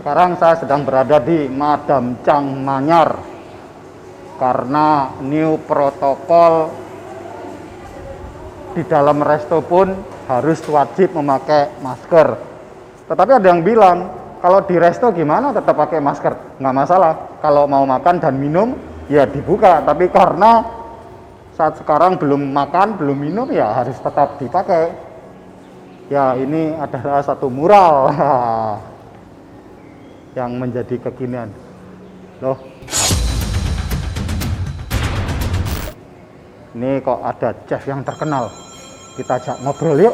Sekarang saya sedang berada di Madam Chang Manyar karena new protokol di dalam resto pun harus wajib memakai masker. Tetapi ada yang bilang kalau di resto gimana tetap pakai masker, nggak masalah. Kalau mau makan dan minum ya dibuka, tapi karena saat sekarang belum makan belum minum ya harus tetap dipakai. Ya ini adalah satu mural yang menjadi kekinian loh. Ini kok ada chef yang terkenal, kita ajak ngobrol yuk.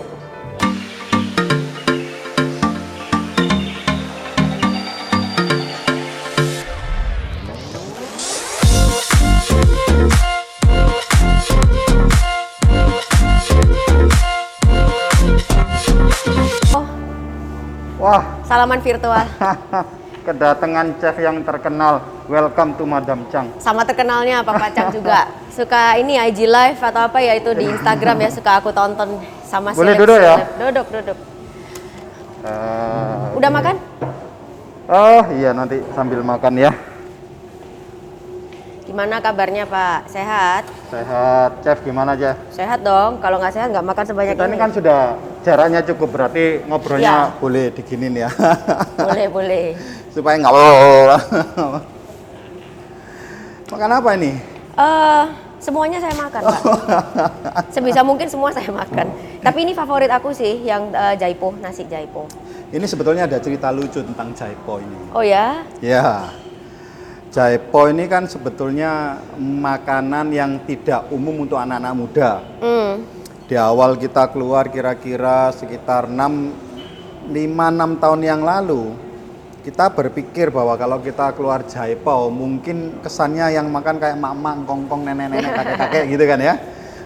Wah, salaman virtual. kedatangan chef yang terkenal. Welcome to Madam Chang. Sama terkenalnya Papa Chang juga. Suka ini IG live atau apa ya itu di Instagram ya, suka aku tonton sama Boleh duduk ya? Duduk. Udah makan? Oh iya, nanti sambil makan ya. Gimana kabarnya Pak? Sehat? Sehat. Chef gimana aja? Sehat dong. Kalau nggak sehat nggak makan sebanyak Kita ini. ini kan sudah jaraknya cukup, berarti ngobrolnya Ya. boleh diginin ya. Boleh. Supaya nggak makan apa ini? Semuanya saya makan Pak. Sebisa mungkin semua saya makan. Tapi ini favorit aku sih yang jaipo, nasi jaipo. Ini sebetulnya ada cerita lucu tentang jaipo ini. Oh ya? Ya, jaipo ini kan sebetulnya makanan yang tidak umum untuk anak-anak muda. Di awal kita keluar kira-kira sekitar 5-6 tahun yang lalu, kita berpikir bahwa kalau kita keluar jaipo mungkin kesannya yang makan kayak mak-mak, kongkong, nenek-nenek, kakek-kakek gitu kan ya.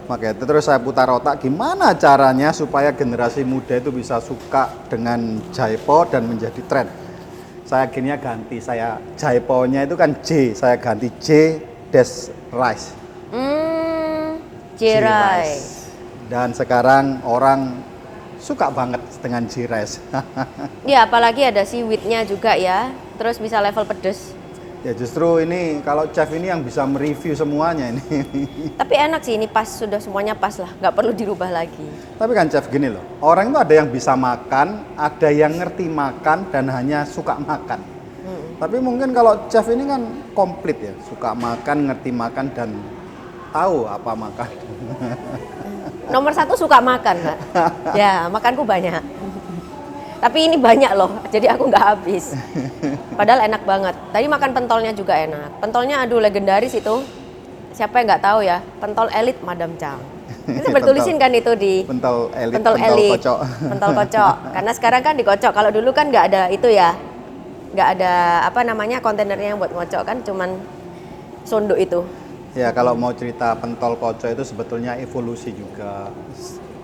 Makanya itu terus saya putar otak gimana caranya supaya generasi muda itu bisa suka dengan jaipo dan menjadi tren. Saya akhirnya ganti, saya jaiponya itu kan J, saya ganti J dash rice. J rice. Dan sekarang orang suka banget dengan J rice. Ya apalagi ada seaweednya juga ya. Terus bisa level pedes. Ya justru ini kalau chef ini yang bisa mereview semuanya ini. Tapi enak sih, ini pas, sudah semuanya pas lah, nggak perlu dirubah lagi. Tapi kan chef gini loh, orang itu ada yang bisa makan, ada yang ngerti makan dan hanya suka makan. Tapi mungkin kalau chef ini kan komplit ya, suka makan, ngerti makan dan tahu apa makan. Nomor 1 suka makan Mbak. Ya makanku banyak. Tapi ini banyak loh, jadi aku nggak habis. Padahal enak banget. Tadi makan pentolnya juga enak. Pentolnya aduh legendaris itu. Siapa yang nggak tahu ya? Pentol elit Madam Chang. Itu bertulisin kan itu di pentol elit, pentol elit, kocok. pentol kocok. Karena sekarang kan dikocok. Kalau dulu kan nggak ada itu ya, nggak ada apa namanya kontainernya yang buat ngocok kan, cuman sonduk itu. Ya kalau mau cerita pentol kocok itu sebetulnya evolusi juga.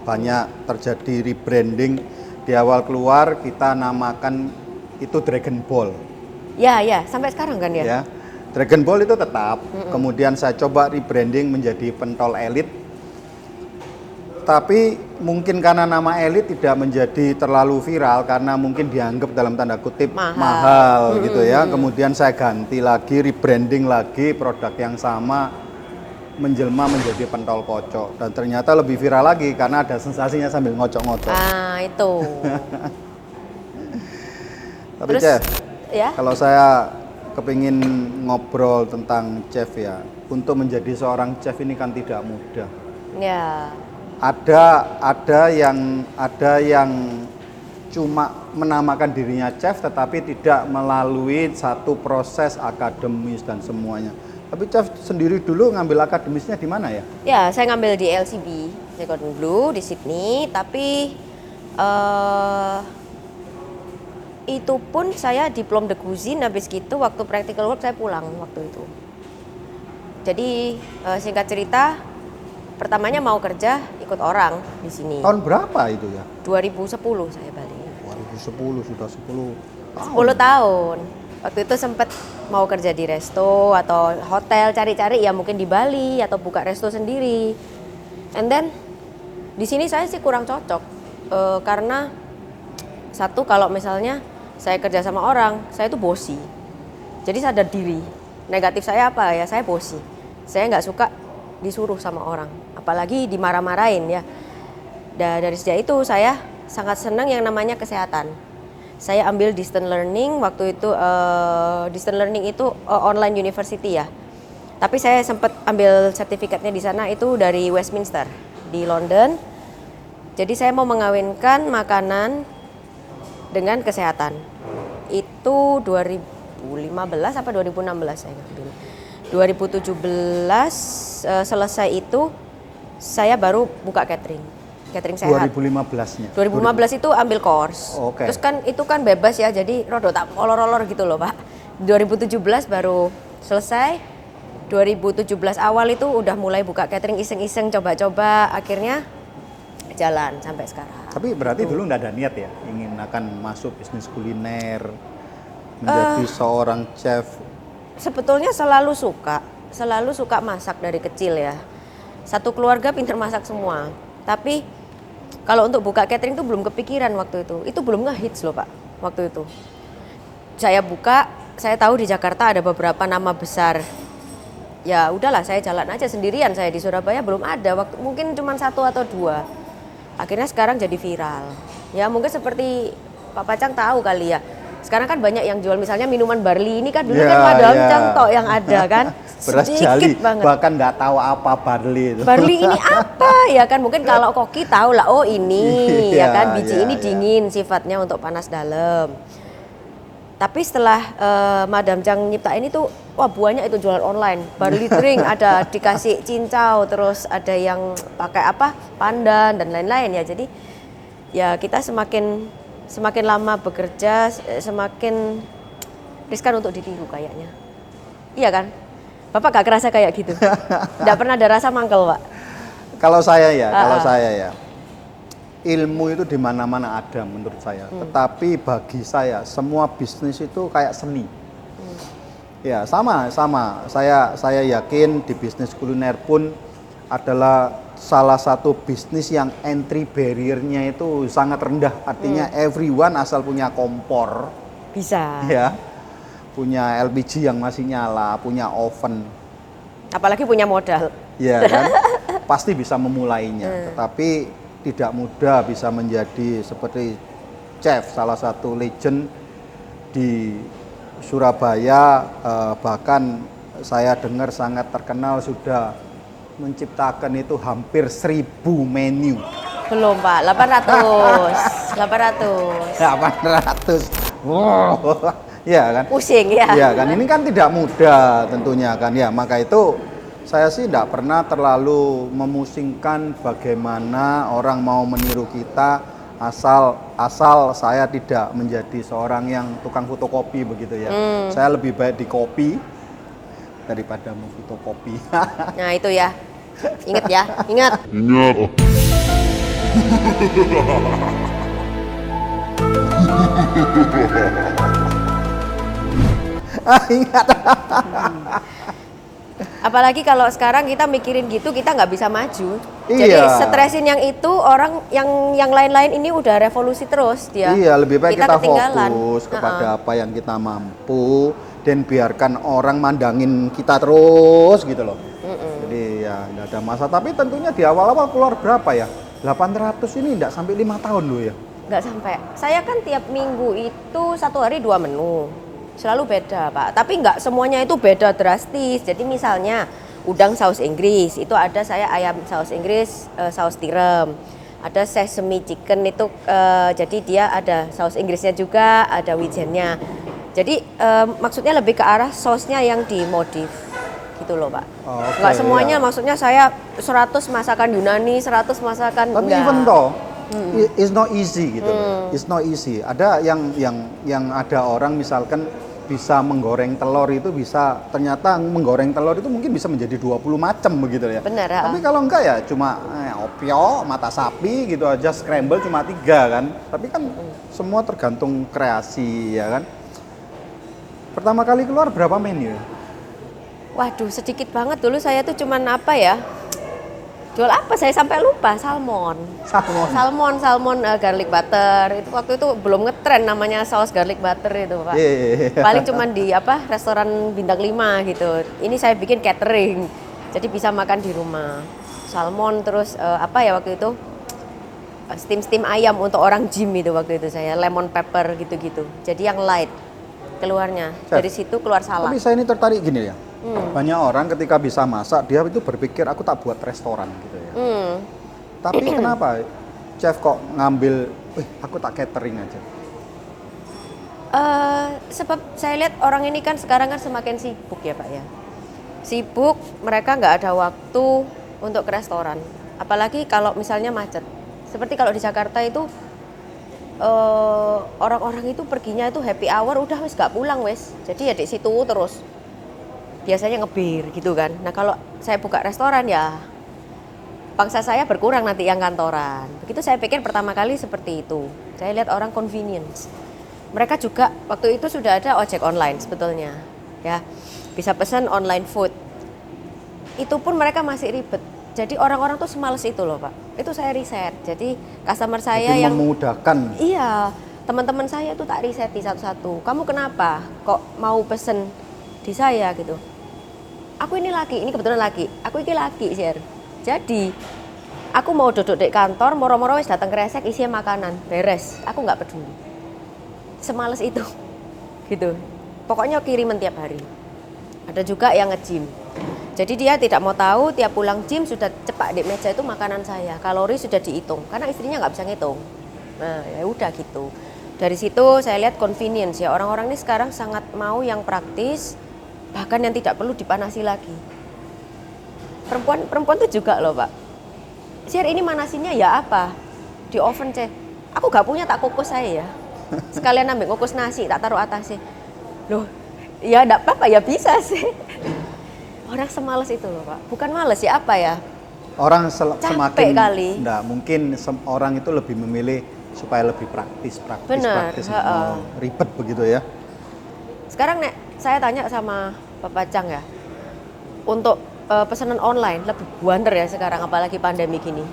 Banyak terjadi rebranding. Di awal keluar kita namakan itu Dragon Ball. Ya, sampai sekarang kan ya. Ya, Dragon Ball itu tetap. Kemudian saya coba rebranding menjadi pentol elit. Tapi mungkin karena nama elit tidak menjadi terlalu viral karena mungkin dianggap dalam tanda kutip mahal gitu ya. Kemudian saya ganti lagi, rebranding lagi produk yang sama menjelma menjadi pentol kocok dan ternyata lebih viral lagi karena ada sensasinya sambil ngocok-ngocok. Itu. Tapi Terus, chef, ya? kalau saya kepingin ngobrol tentang chef ya, untuk menjadi seorang chef ini kan tidak mudah. Ya. Ada yang cuma menamakan dirinya chef tetapi tidak melalui satu proses akademis dan semuanya. Tapi chef sendiri dulu ngambil akademisnya di mana ya? Ya, saya ngambil di LCB, Second Blue di Sydney, tapi itu pun saya diplom de cuisine, habis gitu waktu practical work saya pulang waktu itu. Jadi singkat cerita, pertamanya mau kerja ikut orang di sini. Tahun berapa itu ya? 2010 saya balik. 2010, sudah 10 tahun. 10 tahun. Waktu itu sempat mau kerja di resto atau hotel, cari-cari ya mungkin di Bali atau buka resto sendiri. And then di sini saya sih kurang cocok karena satu kalau misalnya saya kerja sama orang, saya itu bosi. Jadi sadar diri. Negatif saya apa ya? Saya bosi. Saya nggak suka disuruh sama orang, apalagi dimarah-marahin ya. Dari sejak itu saya sangat senang yang namanya kesehatan. Saya ambil distance learning waktu itu, distance learning itu online university ya. Tapi saya sempat ambil sertifikatnya di sana itu dari Westminster di London. Jadi saya mau mengawinkan makanan dengan kesehatan. Itu 2015 apa 2016 saya ngambil. 2017 selesai itu saya baru buka catering sehat. 2015-nya. 2015 itu ambil course. Oke. Terus kan itu kan bebas ya, jadi rodo tak olor-olor gitu loh Pak. 2017 baru selesai. 2017 awal itu udah mulai buka catering iseng-iseng, coba-coba, akhirnya jalan sampai sekarang. Tapi berarti dulu nggak ada niat ya, ingin akan masuk bisnis kuliner, menjadi seorang chef? Sebetulnya selalu suka masak dari kecil ya. Satu keluarga pintar masak semua. Tapi kalau untuk buka catering itu belum kepikiran waktu itu. Itu belum ngehits loh Pak, waktu itu. Saya buka, saya tahu di Jakarta ada beberapa nama besar. Ya udahlah, saya jalan aja sendirian. Saya di Surabaya belum ada, waktu mungkin cuma 1 atau 2. Akhirnya sekarang jadi viral. Ya mungkin seperti Pak Pacang tahu kali ya. Sekarang kan banyak yang jual misalnya minuman barley ini kan dulu kan Madam tok yang ada kan. Beras jali, bahkan nggak tahu apa barley itu. Barley ini apa ya kan, mungkin kalau koki tahu lah, oh ini ya kan biji ini dingin sifatnya untuk panas dalam. Tapi setelah Madam Chang nyiptain itu, wah banyak itu jualan online. Barley drink ada dikasih cincau, terus ada yang pakai apa pandan dan lain-lain ya. Jadi ya kita semakin lama bekerja semakin riskan untuk ditiru kayaknya. Iya kan? Bapak gak kerasa kayak gitu? Nggak pernah ada rasa mangkel Pak? Kalau saya ya. Ilmu itu di mana-mana ada menurut saya. Tetapi bagi saya semua bisnis itu kayak seni. Ya sama. Saya yakin di bisnis kuliner pun adalah salah satu bisnis yang entry barrier-nya itu sangat rendah. Artinya everyone asal punya kompor bisa. Ya. Punya LPG yang masih nyala, punya oven. Apalagi punya modal. Ya kan? Pasti bisa memulainya. Tetapi tidak mudah bisa menjadi seperti chef, salah satu legend di Surabaya, bahkan saya dengar sangat terkenal sudah menciptakan itu hampir 1000 menu. Belum Pak, 800. Wow. Ya kan? Pusing ya. Ya kan, ini kan tidak mudah tentunya kan ya. Maka itu saya sih tidak pernah terlalu memusingkan bagaimana orang mau meniru kita asal saya tidak menjadi seorang yang tukang fotokopi begitu ya. Saya lebih baik di kopi daripada memfotokopi. Nah itu ya, ingat ya, ingat. Ingat. Apalagi kalau sekarang kita mikirin gitu, kita nggak bisa maju. Iya. Jadi stresin yang itu orang yang lain-lain ini udah revolusi terus dia. Iya, lebih baik kita ketinggalan. fokus kepada apa yang kita mampu dan biarkan orang mandangin kita terus gitu loh. Jadi ya nggak ada masalah. Tapi tentunya di awal-awal keluar berapa ya? 800 ini nggak sampai 5 tahun loh ya? Nggak sampai. Saya kan tiap minggu itu 1 hari 2 menu. Selalu beda Pak, tapi nggak semuanya itu beda drastis. Jadi misalnya udang saus Inggris, itu ada saya ayam saus Inggris, saus tiram. Ada sesame chicken itu, jadi dia ada saus Inggrisnya juga, ada wijennya. Jadi maksudnya lebih ke arah sausnya yang dimodif gitu loh Pak. Nggak semuanya, maksudnya saya 100 masakan Yunani, 100 masakan tapi enggak. even though it's not easy gitu loh. It's not easy. Ada yang ada orang misalkan bisa menggoreng telur itu bisa, ternyata menggoreng telur itu mungkin bisa menjadi 20 macam begitu ya. Benar. Tapi kalau enggak ya cuma opio, mata sapi gitu aja, scramble cuma 3 kan. Tapi kan semua tergantung kreasi ya kan. Pertama kali keluar berapa menu? Waduh, sedikit banget dulu saya tuh cuman apa ya? Jual apa? Saya sampai lupa. Salmon. Salmon garlic butter. Itu waktu itu belum ngetren namanya saus garlic butter itu, Pak. Paling cuman di restoran bintang 5 gitu. Ini saya bikin catering. Jadi bisa makan di rumah. Salmon terus waktu itu steam ayam untuk orang gym itu waktu itu saya lemon pepper gitu-gitu. Jadi yang light keluarnya. Dari situ keluar salad. Tapi saya ini tertarik gini ya. Banyak orang ketika bisa masak dia itu berpikir aku tak buat restoran gitu ya. Tapi kenapa chef kok ngambil aku tak catering aja? Sebab saya lihat orang ini kan sekarang kan semakin sibuk ya Pak ya. Sibuk, mereka nggak ada waktu untuk ke restoran. Apalagi kalau misalnya macet. Seperti kalau di Jakarta itu orang-orang itu perginya itu happy hour udah wes gak pulang wes. Jadi ya di situ terus. Biasanya ngebir gitu kan. Nah kalau saya buka restoran ya pangsa saya berkurang nanti yang kantoran. Begitu saya pikir pertama kali seperti itu. Saya lihat orang convenience. Mereka juga waktu itu sudah ada ojek online sebetulnya. Ya, bisa pesan online food. Itu pun mereka masih ribet. Jadi orang-orang tuh semales itu loh Pak. Itu saya riset. Jadi customer saya jadi yang memudahkan. Iya, teman-teman saya itu tak riset satu-satu. Kamu kenapa kok mau pesen di saya gitu? Aku ini laki, ini kebetulan laki. Aku ini laki, Sir. Jadi, aku mau duduk di kantor, moro-moro wis datang kresek isinya makanan, beres. Aku nggak peduli. Semales itu. Gitu. Pokoknya kiriman tiap hari. Ada juga yang nge-gym. Jadi dia tidak mau tahu, tiap pulang gym sudah cepak di meja itu makanan saya. Kalori sudah dihitung, karena istrinya nggak bisa ngitung. Nah, ya udah gitu. Dari situ saya lihat convenience ya. Orang-orang ini sekarang sangat mau yang praktis, bahkan yang tidak perlu dipanasi lagi. Perempuan tuh juga loh Pak. Share ini manasinnya ya apa? Di oven cek. Aku gak punya tak kukus saya ya. Sekalian ambil kukus nasi tak taruh atasnya. Loh, ya enggak apa-apa ya bisa sih. Orang semales itu loh Pak. Bukan males ya apa ya? Orang semakin kali. Enggak, mungkin orang itu lebih memilih supaya lebih praktis, Bener, ribet begitu ya. Sekarang nek saya tanya sama Bapak Cang ya, untuk pesanan online lebih buanter ya sekarang apalagi pandemi gini?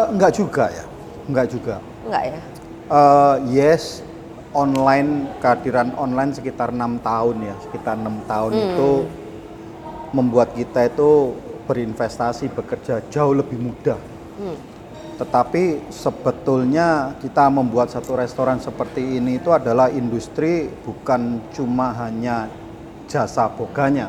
Enggak juga ya, enggak juga. Enggak ya? Yes, kehadiran online sekitar 6 tahun ya, sekitar 6 tahun itu membuat kita itu berinvestasi, bekerja jauh lebih mudah. Tetapi sebetulnya kita membuat satu restoran seperti ini itu adalah industri bukan cuma hanya jasa boganya,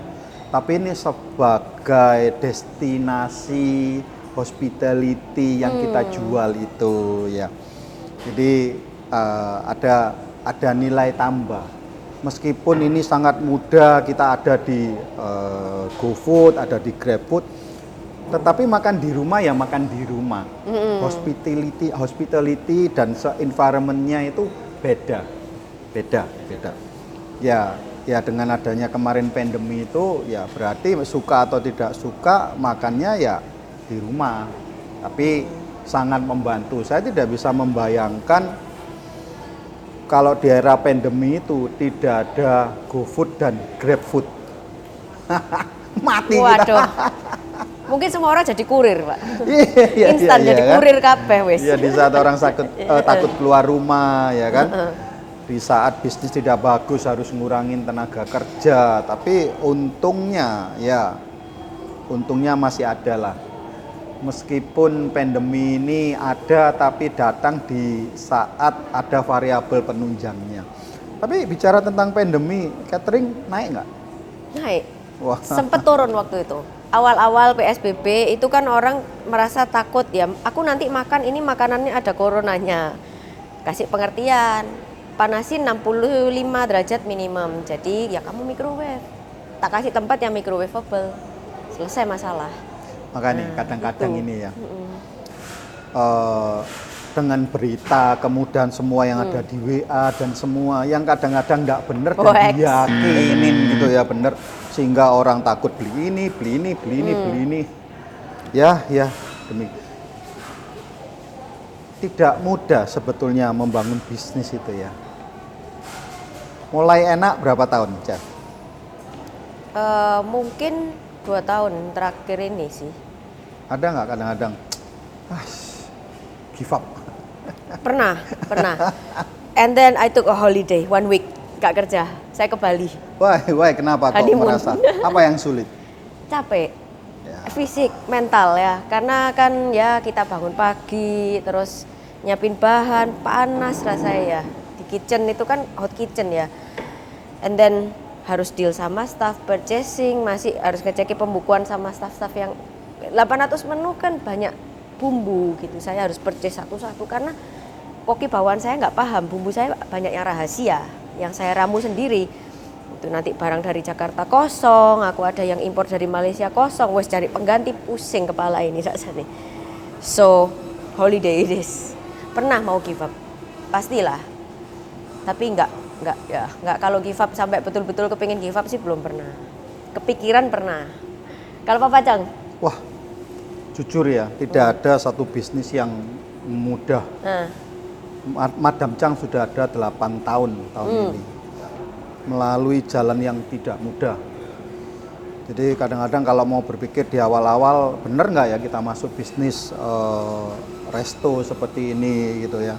tapi ini sebagai destinasi hospitality yang kita jual itu ya. Jadi ada nilai tambah. Meskipun ini sangat mudah, kita ada di GoFood, ada di GrabFood, tetapi makan di rumah ya makan di rumah. Hospitality dan environment-nya itu beda. Ya dengan adanya kemarin pandemi itu ya berarti suka atau tidak suka makannya ya di rumah. Tapi sangat membantu. Saya tidak bisa membayangkan kalau di era pandemi itu tidak ada GoFood dan GrabFood. Mati Waduh. kita. Mungkin semua orang jadi kurir, Pak. Iya, Instan jadi kan? kurir kabeh wis. Ya di saat orang takut keluar rumah ya kan. Di saat bisnis tidak bagus harus ngurangin tenaga kerja, tapi untungnya masih ada lah. Meskipun pandemi ini ada tapi datang di saat ada variabel penunjangnya. Tapi bicara tentang pandemi, catering naik nggak? Naik. Wah. Sempet turun waktu itu. Awal-awal PSBB itu kan orang merasa takut ya. Aku nanti makan ini makanannya ada coronanya. Kasih pengertian. Panasin 65 derajat minimum. Jadi ya kamu microwave. Tak kasih tempat yang microwavable. Selesai masalah. Makanya kadang-kadang ini ya. Dengan berita kemudian semua yang ada di WA dan semua yang kadang-kadang nggak benar dan diyakinin gitu ya benar sehingga orang takut beli ini. Ya demikian. Tidak mudah sebetulnya membangun bisnis itu ya. Mulai enak berapa tahun, Chef? Mungkin 2 tahun terakhir ini sih. Ada nggak kadang-kadang, give up? Pernah. And then I took a holiday 1 week, nggak kerja. Saya ke Bali. Why, kenapa kok Honeymoon. merasa? Apa yang sulit? Capek. Ya. Fisik, mental ya. Karena kan ya kita bangun pagi, terus nyiapin bahan, panas rasanya ya. Di kitchen itu kan hot kitchen ya. And then harus deal sama staff purchasing, masih harus ngecekin pembukuan sama staff-staff yang 800 menu kan banyak bumbu gitu. Saya harus purchase satu-satu karena koki bawaan saya nggak paham, bumbu saya banyak yang rahasia, yang saya ramu sendiri. Itu nanti barang dari Jakarta kosong, aku ada yang impor dari Malaysia kosong, wes cari pengganti pusing kepala ini rasanya. So, holiday this. Pernah mau give up? Pastilah. Tapi enggak kalau give up sampai betul-betul kepingin give up sih belum pernah. Kepikiran pernah. Kalau Papa Chang? Wah, jujur ya, tidak ada satu bisnis yang mudah. Madam Chang sudah ada 8 tahun ini. Melalui jalan yang tidak mudah. Jadi kadang-kadang kalau mau berpikir di awal-awal, bener nggak ya kita masuk bisnis resto seperti ini gitu ya.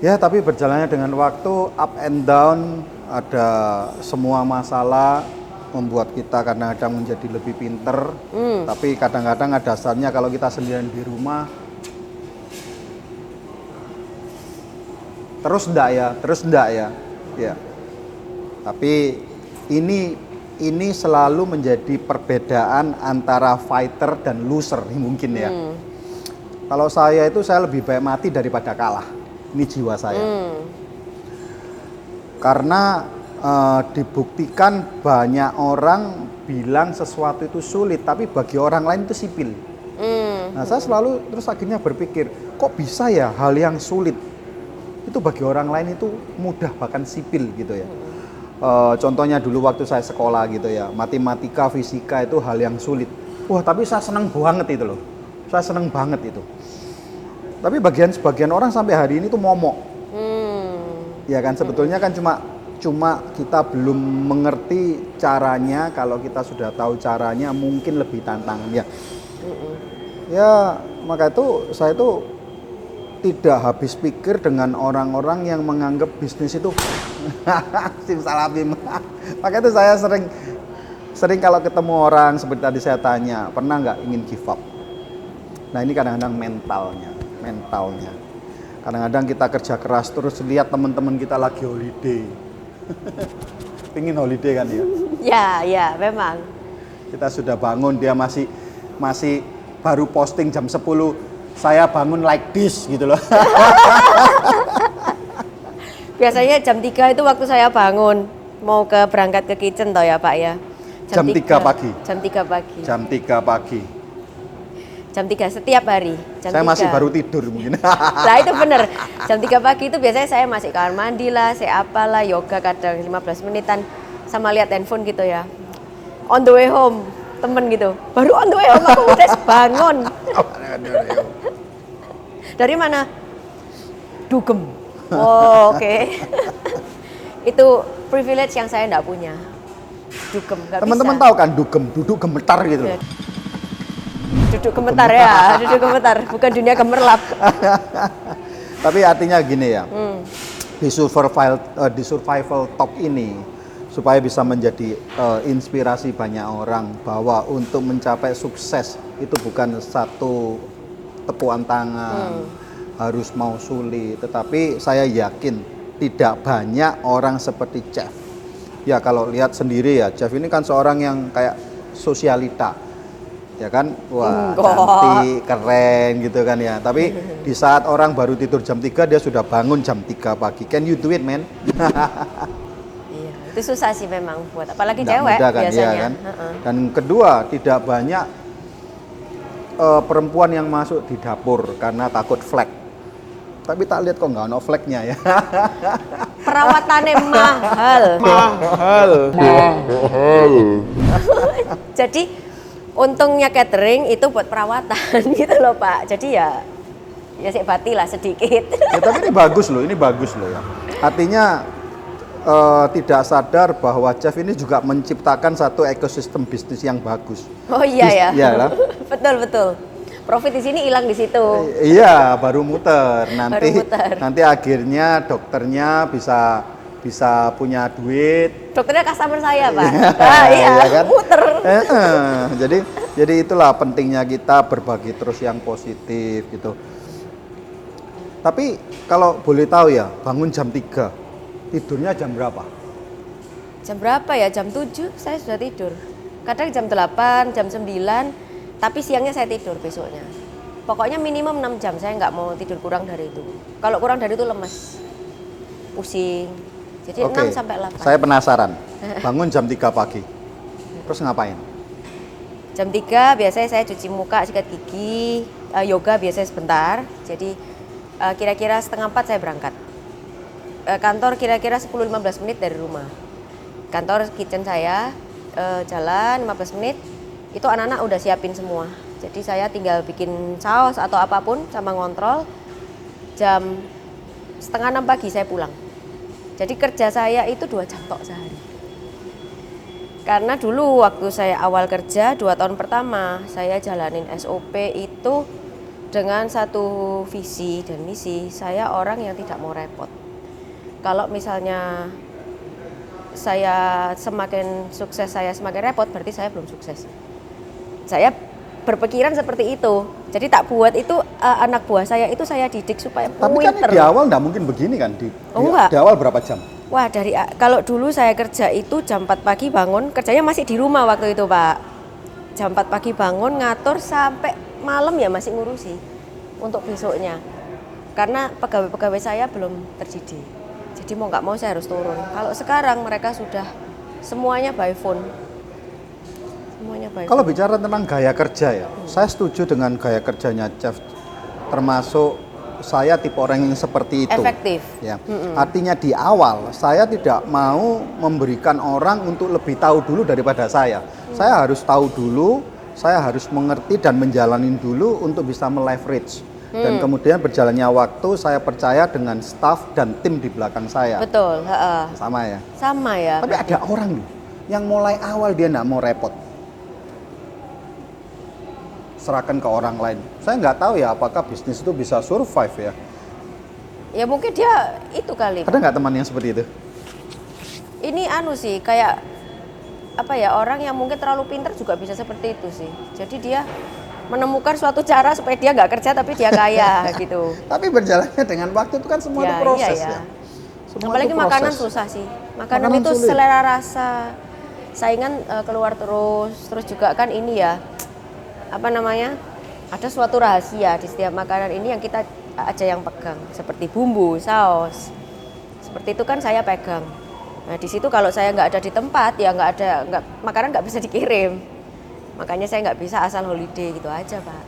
Ya, tapi berjalannya dengan waktu, up and down, ada semua masalah membuat kita kadang-kadang menjadi lebih pinter. Tapi kadang-kadang ada dasarnya kalau kita sendirian di rumah, terus enggak ya. Ya. Tapi ini selalu menjadi perbedaan antara fighter dan loser mungkin ya. Kalau saya lebih baik mati daripada kalah. Ini jiwa saya. Karena dibuktikan banyak orang bilang sesuatu itu sulit, tapi bagi orang lain itu sipil. Nah, saya selalu terus akhirnya berpikir, kok bisa ya hal yang sulit itu bagi orang lain itu mudah, bahkan sipil gitu ya. Contohnya dulu waktu saya sekolah gitu ya, matematika, fisika itu hal yang sulit. Wah, tapi saya senang banget itu loh. Saya senang banget itu. Tapi sebagian orang sampai hari ini tuh momok. Ya kan, sebetulnya kan cuma kita belum mengerti caranya. Kalau kita sudah tahu caranya mungkin lebih tantangan ya. Ya, maka itu saya itu tidak habis pikir dengan orang-orang yang menganggap bisnis itu simsalabim. Maka itu saya sering kalau ketemu orang seperti tadi saya tanya, pernah nggak ingin give up? Nah, ini kadang-kadang mentalnya. Kadang-kadang kita kerja keras terus lihat teman-teman kita lagi holiday. Pingin holiday kan ya? Ya, memang. Kita sudah bangun, dia masih baru posting jam 10. Saya bangun like this gitu loh. Biasanya jam 3 itu waktu saya bangun mau berangkat ke kitchen toh ya Pak ya. Jam 3 pagi. Jam 3 pagi. Jam 3 pagi. Jam 3 setiap hari. Saya 3. Masih baru tidur mungkin. Nah itu bener. Jam 3 pagi itu biasanya saya masih kamar mandi lah, saya apalah, yoga kadang 15 menitan sama lihat handphone gitu ya. On the way home, temen gitu. Baru on the way home aku udah bangun. Dari mana? Dugem. Oh, oke. Itu privilege yang saya enggak punya. Dugem, enggak bisa. Teman-teman tahu kan dugem, duduk gemetar gitu. Ya. Duduk gemetar ya, duduk gemetar, bukan dunia gemerlap. Tapi artinya gini ya, di survival talk ini supaya bisa menjadi inspirasi banyak orang bahwa untuk mencapai sukses itu bukan satu tepuan tangan, harus mau sulit. Tetapi saya yakin tidak banyak orang seperti Chef. Ya kalau lihat sendiri ya, Chef ini kan seorang yang kayak sosialita. Ya kan, wah cantik, keren gitu kan ya. Tapi di saat orang baru tidur jam 3 dia sudah bangun jam 3 pagi. Can you do it, man? Iya, itu susah sih memang buat apalagi nggak cewek mudah kan, biasanya. iya kan? Dan kedua, tidak banyak perempuan yang masuk di dapur karena takut flek. Tapi tak lihat kok nggak ada fleknya ya. Perawatannya mahal. Jadi untungnya catering itu buat perawatan gitu loh Pak. Jadi ya sik bati lah sedikit. Ya, tapi ini bagus loh ya. Artinya tidak sadar bahwa Jeff ini juga menciptakan satu ekosistem bisnis yang bagus. Oh iya ya. Iya lah. Betul. Profit di sini hilang di situ. Iya, baru muter. Nanti akhirnya dokternya bisa punya duit. Dokternya customer saya, Pak. Iya kan? Muter. Jadi itulah pentingnya kita berbagi terus yang positif gitu. Tapi kalau boleh tahu ya, bangun jam 3. Tidurnya jam berapa? Jam berapa ya? Jam 7 saya sudah tidur. Kadang jam 8, jam 9, tapi siangnya saya tidur besoknya. Pokoknya minimum 6 jam, saya nggak mau tidur kurang dari itu. Kalau kurang dari itu lemes, pusing. Jadi 6 sampai 8. Saya penasaran, bangun jam 3 pagi, terus ngapain? Jam 3 biasanya saya cuci muka, sikat gigi, yoga biasanya sebentar. Jadi kira-kira setengah 4 saya berangkat. Kantor kira-kira 10-15 menit dari rumah. Kantor kitchen saya jalan 15 menit, itu anak-anak udah siapin semua. Jadi saya tinggal bikin saus atau apapun sama ngontrol. Jam setengah 6 pagi saya pulang. Jadi kerja saya itu 2 jam tok sehari. Karena dulu waktu saya awal kerja 2 tahun pertama, saya jalanin SOP itu dengan satu visi dan misi. Saya orang yang tidak mau repot. Kalau misalnya saya semakin sukses, saya semakin repot, berarti saya belum sukses. Saya berpikiran seperti itu. Jadi tak buat itu anak buah saya itu saya didik supaya Tapi pinter. kan di awal nggak mungkin begini kan? Enggak. Di awal berapa jam? Wah, kalau dulu saya kerja itu jam 4 pagi bangun, kerjanya masih di rumah waktu itu, Pak. Jam 4 pagi bangun, ngatur sampai malam ya masih ngurusi untuk besoknya. Karena pegawai-pegawai saya belum terdidik. Jadi mau nggak mau saya harus turun. Kalau sekarang mereka sudah semuanya by phone. Kalau bicara tentang gaya kerja ya, saya setuju dengan gaya kerjanya Jeff. Termasuk saya tipe orang yang seperti itu. Efektif. Ya. Artinya di awal saya tidak mau memberikan orang untuk lebih tahu dulu daripada saya. Saya harus tahu dulu, saya harus mengerti dan menjalanin dulu untuk bisa meleverage. Dan kemudian berjalannya waktu, saya percaya dengan staff dan tim di belakang saya. Betul. Sama ya? Sama ya. Tapi ada orang nih, yang mulai awal dia nggak mau repot. Serahkan ke orang lain. Saya nggak tahu ya apakah bisnis itu bisa survive ya. Ya mungkin dia itu kali. Ada nggak teman yang seperti itu? Ini sih, kayak apa ya, orang yang mungkin terlalu pintar juga bisa seperti itu sih. Jadi dia menemukan suatu cara supaya dia nggak kerja tapi dia kaya gitu. Tapi berjalannya dengan waktu itu kan semua itu proses ya. Apalagi makanan susah sih. Makanan itu sulit. Selera rasa, saingan keluar terus juga kan ini ya, apa namanya, ada suatu rahasia di setiap makanan ini yang kita aja yang pegang. Seperti bumbu, saus, seperti itu kan saya pegang. Nah di situ kalau saya nggak ada di tempat ya makanan nggak bisa dikirim. Makanya saya nggak bisa asal holiday gitu aja, Pak.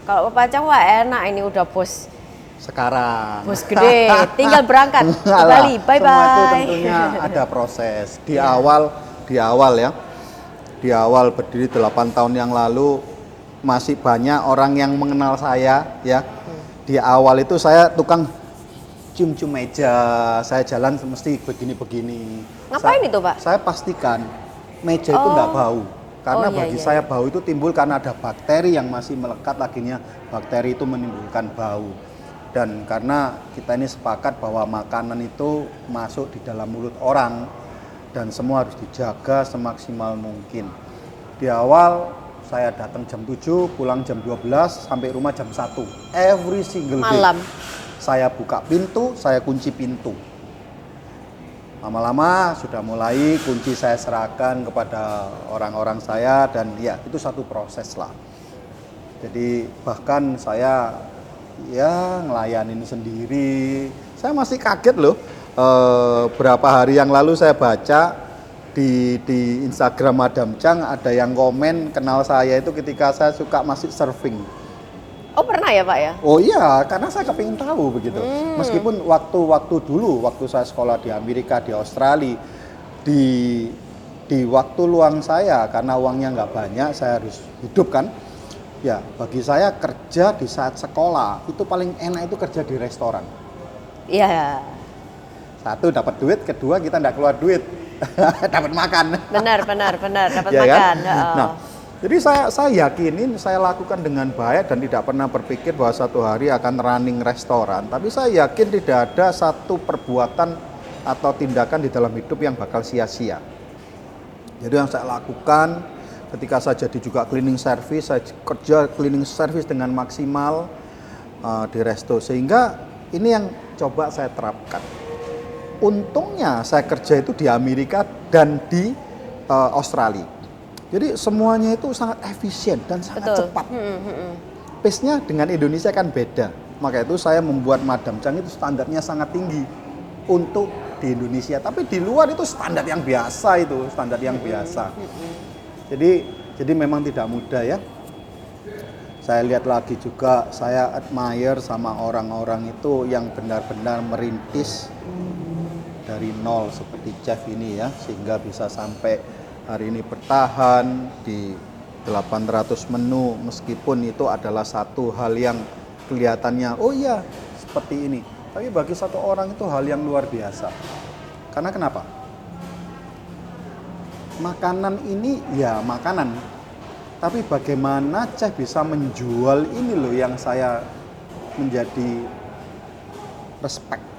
Kalau Pepacang wah enak, ini udah bos sekarang. Bos gede, tinggal berangkat ke Bali. Bye bye. Semua itu tentunya ada proses. Di awal ya. Di awal berdiri 8 tahun yang lalu masih banyak orang yang mengenal saya ya. Di awal itu saya tukang cium-cium meja, saya jalan mesti begini-begini. Ngapain itu, Pak? Saya pastikan meja itu nggak bau. Karena bagi saya bau itu timbul karena ada bakteri yang masih melekat, akhirnya bakteri itu menimbulkan bau. Dan karena kita ini sepakat bahwa makanan itu masuk di dalam mulut orang dan semua harus dijaga semaksimal mungkin. Di awal saya datang jam 7, pulang jam 12, sampai rumah jam 1. Every single day. Malam. Saya buka pintu, saya kunci pintu. Lama-lama sudah mulai kunci saya serahkan kepada orang-orang saya dan ya itu satu proses lah. Jadi bahkan saya ya ngelayanin sendiri. Saya masih kaget loh. Berapa hari yang lalu saya baca di Instagram Madam Chang ada yang komen kenal saya itu ketika saya suka masih surfing. Oh pernah ya Pak ya? Oh iya, karena saya kepingin tahu begitu. Meskipun waktu dulu, waktu saya sekolah di Amerika, di Australia, di waktu luang saya, karena uangnya nggak banyak, saya harus hidup kan. Ya, bagi saya kerja di saat sekolah, itu paling enak itu kerja di restoran. Iya. Satu dapat duit, kedua kita nggak keluar duit, dapat makan. Benar, dapat Ya kan? makan. Nah, jadi saya yakinin saya lakukan dengan baik dan tidak pernah berpikir bahwa satu hari akan running restoran. Tapi saya yakin tidak ada satu perbuatan atau tindakan di dalam hidup yang bakal sia-sia. Jadi yang saya lakukan ketika saya jadi juga cleaning service, saya kerja cleaning service dengan maksimal di resto. Sehingga ini yang coba saya terapkan. Untungnya saya kerja itu di Amerika dan di Australia. Jadi semuanya itu sangat efisien dan sangat cepat. Pace-nya dengan Indonesia kan beda. Maka itu saya membuat Madam Chang itu standarnya sangat tinggi untuk di Indonesia. Tapi di luar itu standar yang biasa itu, standar yang biasa. Jadi memang tidak mudah ya. Saya lihat lagi juga, saya admire sama orang-orang itu yang benar-benar merintis dari nol seperti chef ini ya, sehingga bisa sampai hari ini bertahan di 800 menu, meskipun itu adalah satu hal yang kelihatannya oh iya seperti ini, tapi bagi satu orang itu hal yang luar biasa. Karena kenapa? Makanan ini ya makanan, tapi bagaimana chef bisa menjual ini loh yang saya menjadi respect.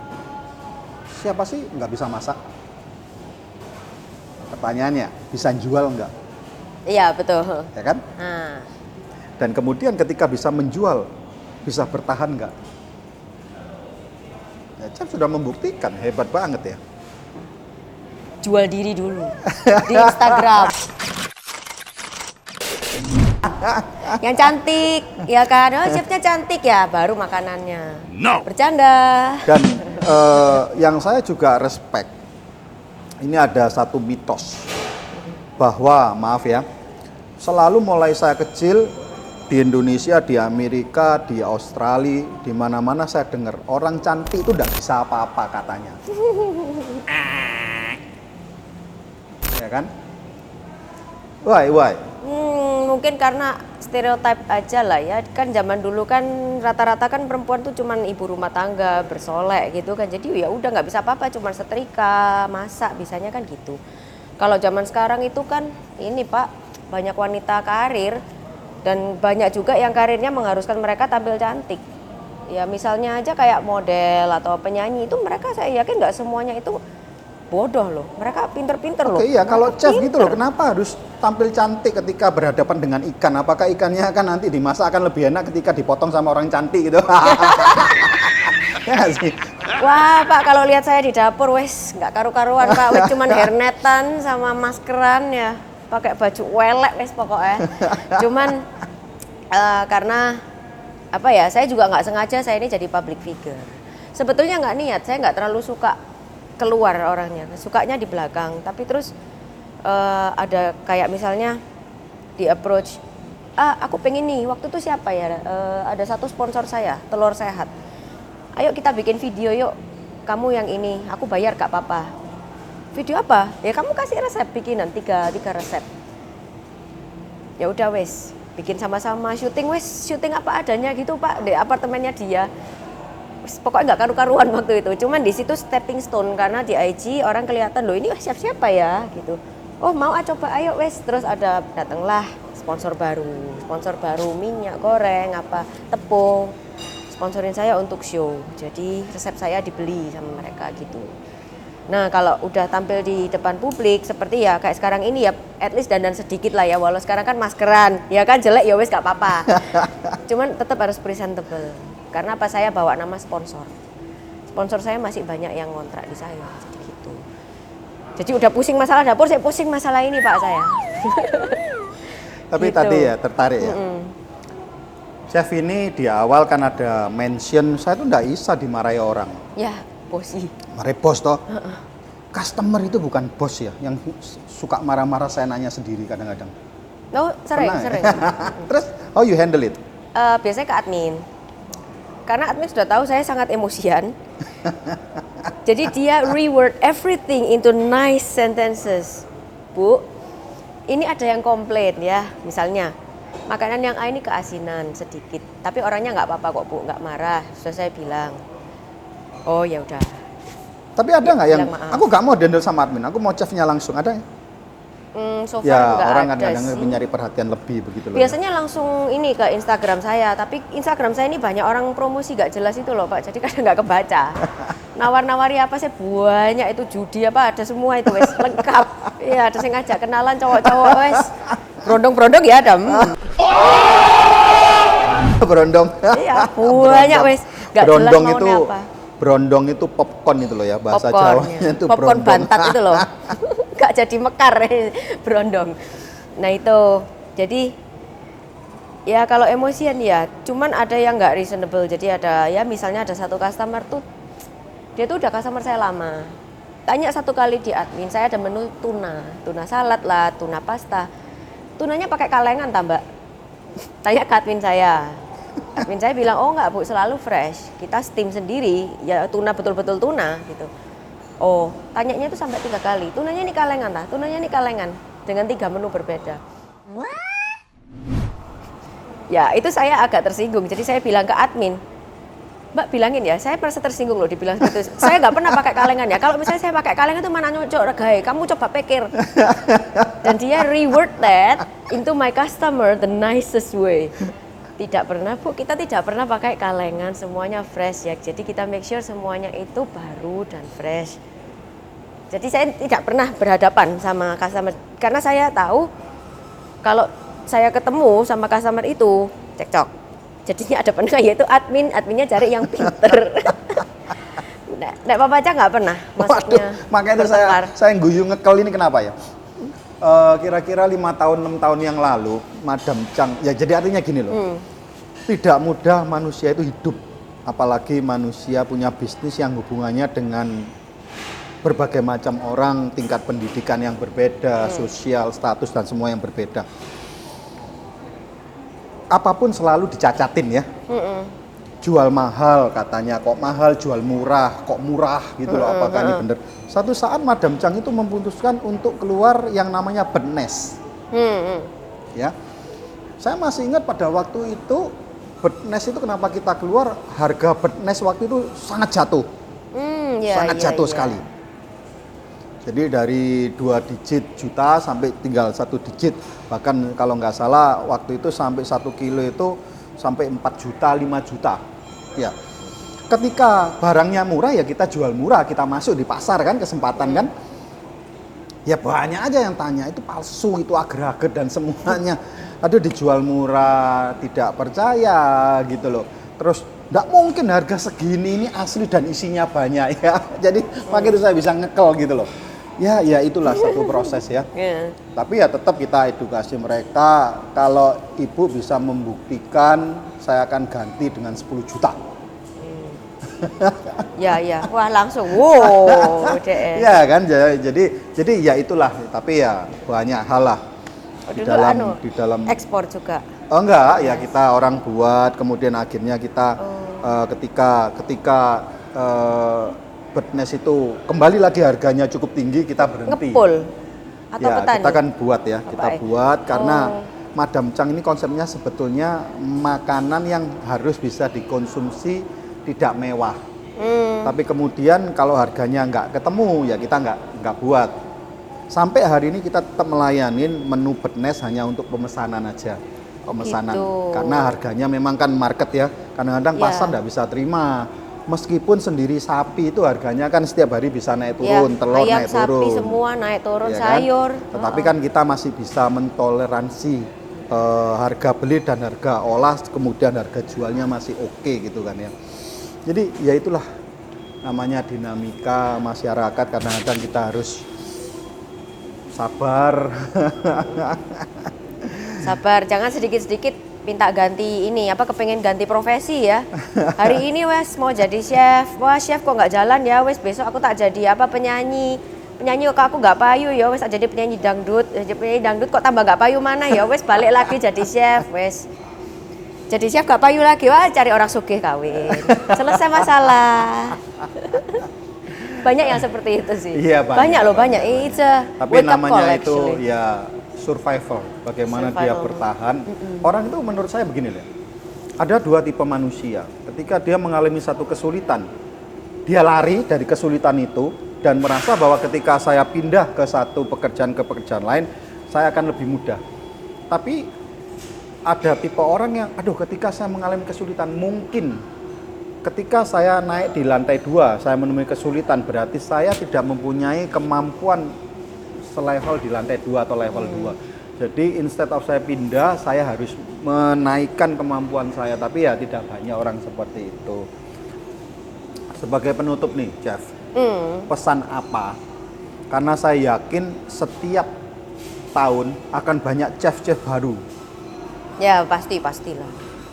Siapa sih nggak bisa masak? Pertanyaannya, bisa jual nggak? Iya, betul. Ya kan? Dan kemudian ketika bisa menjual, bisa bertahan nggak? Ya, chef sudah membuktikan, hebat banget ya. Jual diri dulu di Instagram. Yang cantik, ya kan? Oh, chefnya cantik ya, baru makanannya. No. Bercanda. Dan yang saya juga respect, ini ada satu mitos bahwa, maaf ya, selalu mulai saya kecil di Indonesia, di Amerika, di Australia, di mana-mana saya dengar orang cantik itu tidak bisa apa-apa katanya. Ya kan? Why? Mungkin karena stereotip aja lah ya. Kan zaman dulu kan rata-rata kan perempuan tuh cuman ibu rumah tangga, bersolek gitu kan. Jadi ya udah nggak bisa apa-apa, cuman setrika, masak, bisanya kan gitu. Kalau zaman sekarang itu kan ini Pak, banyak wanita karir dan banyak juga yang karirnya mengharuskan mereka tampil cantik. Ya misalnya aja kayak model atau penyanyi itu mereka saya yakin nggak semuanya itu bodoh loh, mereka pinter-pinter loh. Iya, kalau chef gitu loh, kenapa harus tampil cantik ketika berhadapan dengan ikan? Apakah ikannya kan nanti dimasak akan lebih enak ketika dipotong sama orang cantik gitu? Ya sih. Wah Pak, kalau lihat saya di dapur, wes nggak karu-karuan Pak, wes cuman hairnetan sama maskeran ya, pakai baju welek wes pokoknya. Cuman karena apa ya, saya juga nggak sengaja saya ini jadi public figure. Sebetulnya nggak niat, saya nggak terlalu suka keluar orangnya, sukanya di belakang. Tapi terus ada kayak misalnya di approach, aku pengen nih, waktu itu siapa ya, ada satu sponsor saya, Telur Sehat, ayo kita bikin video yuk, kamu yang ini, aku bayar gak apa-apa. Video apa? Ya kamu kasih resep bikinan, tiga resep. Ya udah wes, bikin sama-sama, syuting apa adanya gitu Pak, di apartemennya dia. Pokoknya nggak karu-karuan waktu itu, cuman di situ stepping stone karena di IG orang kelihatan loh ini siapa ya gitu. Oh mau coba ayo wes, terus datanglah sponsor baru minyak goreng apa tepung, sponsorin saya untuk show, jadi resep saya dibeli sama mereka gitu. Nah kalau udah tampil di depan publik seperti ya kayak sekarang ini ya at least dandan sedikit lah ya, walau sekarang kan maskeran ya kan jelek ya wes gak apa-apa, cuman tetap harus presentable. Karena apa, saya bawa nama sponsor saya masih banyak yang ngontrak di saya, jadi gitu. Jadi udah pusing masalah dapur, saya pusing masalah ini Pak saya. Tapi gitu. Tadi ya tertarik ya. Chef ini di awal kan ada mention, saya tuh nggak bisa dimarahi orang. Ya, bosi. Marahi bos toh. Customer itu bukan bos ya, yang suka marah-marah saya nanya sendiri kadang-kadang. Oh, sering. Ya? Terus, how you handle it? Biasanya ke admin. Karena admin sudah tahu saya sangat emosian. Jadi dia reword everything into nice sentences. Bu, ini ada yang komplain ya, misalnya makanan yang A ini keasinan sedikit, tapi orangnya nggak apa-apa kok Bu, nggak marah. Sudah saya bilang. Oh ya udah. Tapi ada nggak yang bilang maaf. aku nggak mau handle sama admin, aku mau chefnya langsung, ada ya? So far Ya nggak orang ada kadang-kadang sih. mencari perhatian lebih begitu loh. Biasanya langsung ini ke Instagram saya, tapi Instagram saya ini banyak orang promosi gak jelas itu loh Pak, jadi kadang nggak kebaca. Nawar-nawari apa sih banyak itu judi apa ada semua itu wes lengkap. Iya ada yang ngajak kenalan cowok-cowok wes. Brondong-brondong ya ada. Berondong. Iya banyak wes. Gak jelas Berondong maunya itu apa. Brondong itu popcorn itu loh ya, bahasa Popcorn, Jawanya ya. itu Popcorn brondong. bantat itu loh. Gak jadi mekar berondong. Nah itu jadi ya kalau emosian ya cuman ada yang nggak reasonable. Jadi ada ya misalnya ada satu customer tuh dia tuh udah customer saya lama, tanya satu kali di admin saya ada menu tuna salad lah, tuna pasta, tunanya pakai kalengan tambah. Tanya ke admin saya bilang oh nggak Bu, selalu fresh, kita steam sendiri ya, tuna betul-betul tuna gitu. Oh tanyanya itu sampai 3 kali, tunanya ini kalengan lah, tunanya ini kalengan dengan 3 menu berbeda. Ya itu saya agak tersinggung, jadi saya bilang ke admin, Mbak bilangin ya, saya merasa tersinggung loh dibilang gitu. Saya nggak pernah pakai kalengan ya. Kalau misalnya saya pakai kalengan itu mana nyocok regai. Kamu coba pikir. Dan dia reward that into my customer the nicest way. Tidak pernah Bu, kita tidak pernah pakai kalengan, semuanya fresh ya. Jadi kita make sure semuanya itu baru dan fresh. Jadi saya tidak pernah berhadapan sama customer karena saya tahu kalau saya ketemu sama customer itu cekcok. Jadinya ada pernah yaitu adminnya cari yang pinter. Nek Papa aja nggak pernah masuknya. Waduh, makanya itu saya guyu ngekel ini kenapa ya? Kira-kira 5 tahun 6 tahun yang lalu, Madam Chang, ya jadi artinya gini loh, tidak mudah manusia itu hidup, apalagi manusia punya bisnis yang hubungannya dengan berbagai macam orang, tingkat pendidikan yang berbeda, sosial, status dan semua yang berbeda. Apapun selalu dicacatin ya. Jual mahal katanya, kok mahal, jual murah, kok murah gitu loh, apakah ini benar? Satu saat Madam Chang itu memutuskan untuk keluar yang namanya birdnest. Ya, saya masih ingat pada waktu itu birdnest itu kenapa kita keluar, harga birdnest waktu itu sangat jatuh, sangat jatuh sekali. Jadi dari 2 digit juta sampai tinggal 1 digit, bahkan kalau nggak salah waktu itu sampai 1 kilo itu sampai 4 juta, 5 juta. Ya. Ketika barangnya murah ya kita jual murah, kita masuk di pasar kan, kesempatan kan. Ya banyak aja yang tanya, itu palsu, itu agar-agar dan semuanya. Aduh dijual murah, tidak percaya gitu loh. Terus nggak mungkin harga segini, ini asli dan isinya banyak ya. Jadi makanya itu saya bisa ngekel gitu loh. Ya itulah satu proses ya. Tapi ya tetap kita edukasi mereka, kalau ibu bisa membuktikan saya akan ganti dengan 10 juta. Ya, wah langsung, wow, Ya kan, jadi ya itulah. Tapi ya banyak hal lah di dalam ekspor juga. Oh enggak, ya kita orang buat, kemudian akhirnya kita ketika birdnest itu kembali lagi harganya cukup tinggi, kita berhenti. Ngepul atau ya, petani? kita kan buat ya, kita buat karena Madam Chang ini konsepnya sebetulnya makanan yang harus bisa dikonsumsi tidak mewah. Tapi kemudian kalau harganya nggak ketemu ya kita nggak buat. Sampai hari ini kita tetap melayanin menu birdnest hanya untuk pemesanan aja. Pemesanan. Gitu. Karena harganya memang kan market ya. Kadang-kadang pasar nggak bisa terima. Meskipun sendiri sapi itu harganya kan setiap hari bisa naik turun, telur ayam, naik turun. sapi semua naik turun, Ya sayur. Kan? Tetapi kan kita masih bisa mentoleransi harga beli dan harga olah, kemudian harga jualnya masih oke gitu kan ya. Jadi ya itulah namanya dinamika masyarakat, kadang-kadang kita harus sabar. Sabar, jangan sedikit-sedikit minta ganti ini, kepengen ganti profesi ya. Hari ini wes mau jadi chef, wah chef kok nggak jalan ya, wes besok aku tak jadi penyanyi kok aku nggak payu ya, wes jadi penyanyi dangdut kok tambah nggak payu mana ya, wes balik lagi jadi chef, wes jadi chef nggak payu lagi, wah cari orang sugih kawin, selesai masalah. Banyak yang seperti itu sih. Iya, banyak loh, banyak. Tapi namanya itu ya survival, bagaimana dia bertahan. Orang itu menurut saya begini loh, ada 2 tipe manusia. Ketika dia mengalami satu kesulitan, dia lari dari kesulitan itu dan merasa bahwa ketika saya pindah ke satu pekerjaan ke pekerjaan lain, saya akan lebih mudah. Tapi ada tipe orang yang, aduh ketika saya mengalami kesulitan, mungkin ketika saya naik di lantai 2, saya menemui kesulitan, berarti saya tidak mempunyai kemampuan selevel di lantai 2 atau level 2. Jadi instead of saya pindah, saya harus menaikkan kemampuan saya. Tapi ya tidak banyak orang seperti itu. Sebagai penutup nih, Chef, pesan apa? Karena saya yakin setiap tahun akan banyak chef-chef baru. Ya pastilah.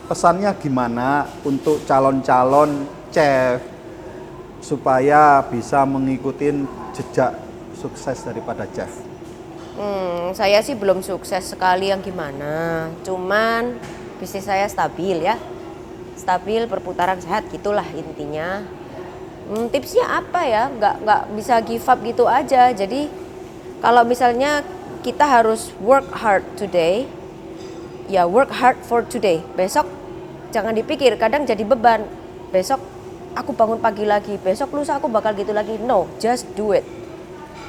Pesannya gimana untuk calon-calon chef supaya bisa mengikuti jejak sukses daripada chef? Saya sih belum sukses sekali yang gimana, cuman bisnis saya stabil ya, stabil, perputaran sehat gitulah intinya. Tipsnya apa ya? Nggak bisa give up gitu aja. Jadi kalau misalnya kita harus work hard today, ya work hard for today. Besok jangan dipikir, kadang jadi beban. Besok aku bangun pagi lagi, besok lusa aku bakal gitu lagi. No, just do it.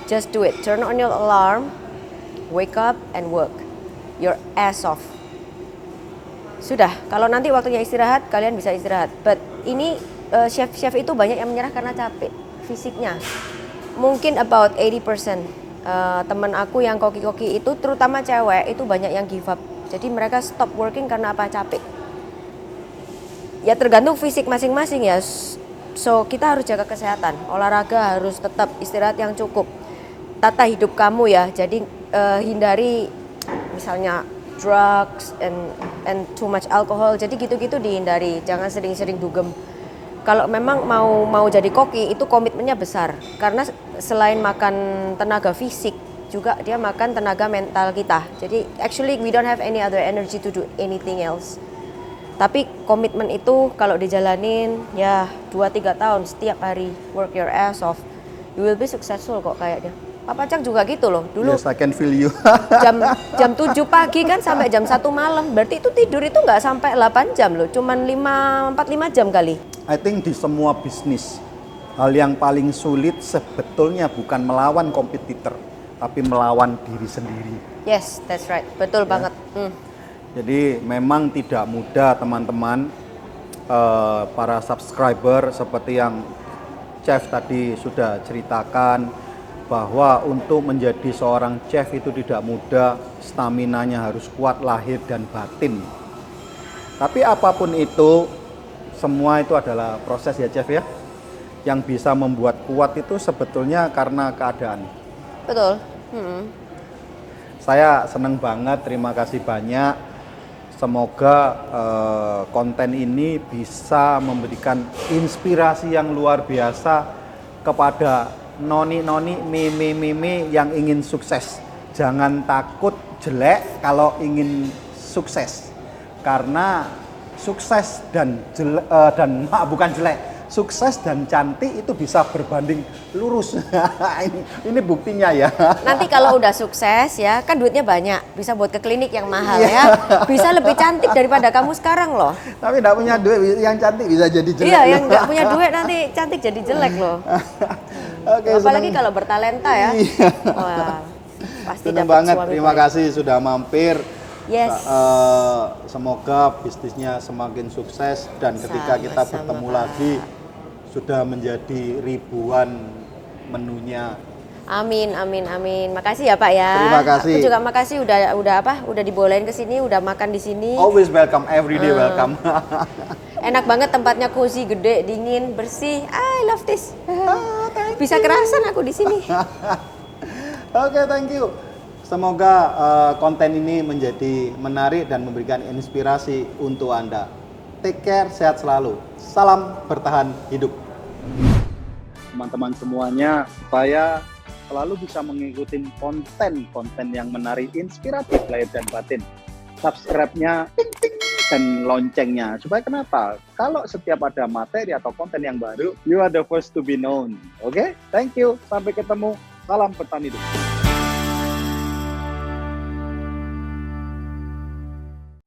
Just do it. Turn on your alarm, wake up and work your ass off. Sudah, kalau nanti waktunya istirahat, kalian bisa istirahat. But ini chef-chef itu banyak yang menyerah karena capek fisiknya. Mungkin about 80%. Teman aku yang koki-koki itu, terutama cewek, itu banyak yang give up. Jadi mereka stop working karena apa? Capek. Ya tergantung fisik masing-masing ya. So kita harus jaga kesehatan. Olahraga harus tetap, istirahat yang cukup. Tata hidup kamu ya. Jadi hindari misalnya drugs and too much alcohol. Jadi gitu-gitu dihindari. Jangan sering-sering dugem. Kalau memang mau jadi koki itu komitmennya besar. Karena selain makan tenaga fisik, juga dia makan tenaga mental kita. Jadi actually we don't have any other energy to do anything else. Tapi komitmen itu kalau dijalanin ya 2-3 tahun setiap hari work your ass off, you will be successful kok kayaknya. Papa Cang juga gitu loh. Dulu Yes, I can feel you. jam 7 pagi kan sampai jam 1 malam. Berarti itu tidur itu nggak sampai 8 jam loh, cuman 4-5 jam kali. I think di semua bisnis, hal yang paling sulit sebetulnya bukan melawan kompetitor, tapi melawan diri sendiri. Yes, that's right. Betul banget. Jadi memang tidak mudah teman-teman, para subscriber seperti yang chef tadi sudah ceritakan, bahwa untuk menjadi seorang chef itu tidak mudah, staminanya harus kuat lahir dan batin. Tapi apapun itu, semua itu adalah proses ya chef ya. Yang bisa membuat kuat itu sebetulnya karena keadaan. Betul. Saya senang banget, terima kasih banyak. Semoga konten ini bisa memberikan inspirasi yang luar biasa kepada noni-noni, mimi-mimi yang ingin sukses. Jangan takut jelek kalau ingin sukses. Karena sukses dan bukan jelek, sukses dan cantik itu bisa berbanding lurus. ini buktinya ya. Nanti kalau udah sukses ya, kan duitnya banyak, bisa buat ke klinik yang mahal ya. Bisa lebih cantik daripada kamu sekarang loh. Tapi enggak punya duit, yang cantik bisa jadi jelek. Iya, yang nggak punya duit nanti cantik jadi jelek loh. Oke, apalagi kalau bertalenta ya. Wah, pasti senang dapat banget. suami Terima baik. kasih sudah mampir. Yes. Semoga bisnisnya semakin sukses dan ketika kita Sama-sama, bertemu Pak. lagi sudah menjadi ribuan menunya. Amin. Makasih ya Pak ya. Terima kasih. Aku juga makasih udah dibolehin ke sini, udah makan di sini. Always welcome, everyday welcome. Enak banget tempatnya, cozy, gede, dingin, bersih. I love this. Bisa kerasan aku di sini. Oke, thank you. Semoga konten ini menjadi menarik dan memberikan inspirasi untuk Anda. Take care, sehat selalu. Salam bertahan hidup. Teman-teman semuanya, supaya selalu bisa mengikuti konten-konten yang menarik, inspiratif, lahir dan batin. Subscribe-nya, ting, ting, dan loncengnya. Supaya kenapa? Kalau setiap ada materi atau konten yang baru, you are the first to be known. Oke? Thank you. Sampai ketemu. Salam bertahan hidup.